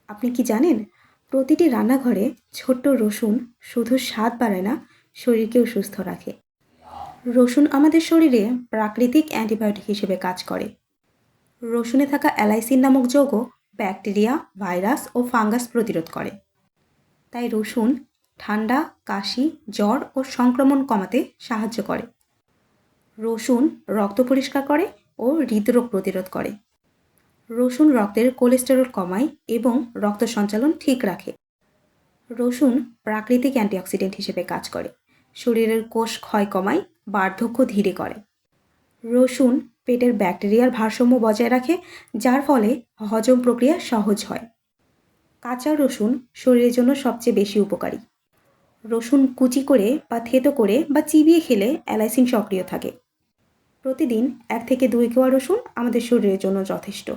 আপনি কি জানেন প্রতিটি রান্নাঘরে ছোট্ট রসুন শুধু স্বাদ বাড়ায় না, শরীরকেও সুস্থ রাখে। রসুন আমাদের শরীরে প্রাকৃতিক অ্যান্টিবায়োটিক হিসেবে কাজ করে। রসুনে থাকা অ্যালাইসিন নামক যৌগ ব্যাকটেরিয়া, ভাইরাস ও ফাঙ্গাস প্রতিরোধ করে। তাই রসুন ঠান্ডা, কাশি, জ্বর ও সংক্রমণ কমাতে সাহায্য করে। রসুন রক্ত পরিষ্কার করে ও হৃদরোগ প্রতিরোধ করে। রসুন রক্তের কোলেস্টেরল কমায় এবং রক্ত সঞ্চালন ঠিক রাখে। রসুন প্রাকৃতিক অ্যান্টিঅক্সিডেন্ট হিসেবে কাজ করে, শরীরের কোষ ক্ষয় কমায়, বার্ধক্য ধীরে করে। রসুন পেটের ব্যাকটেরিয়ার ভারসাম্য বজায় রাখে, যার ফলে হজম প্রক্রিয়া সহজ হয়। কাঁচা রসুন শরীরের জন্য সবচেয়ে বেশি উপকারী। রসুন কুচি করে বা থেতো করে বা চিবিয়ে খেলে অ্যালাইসিন সক্রিয় থাকে। প্রতিদিন 1 থেকে 2 কোয়া রসুন আমাদের শরীরের জন্য যথেষ্ট।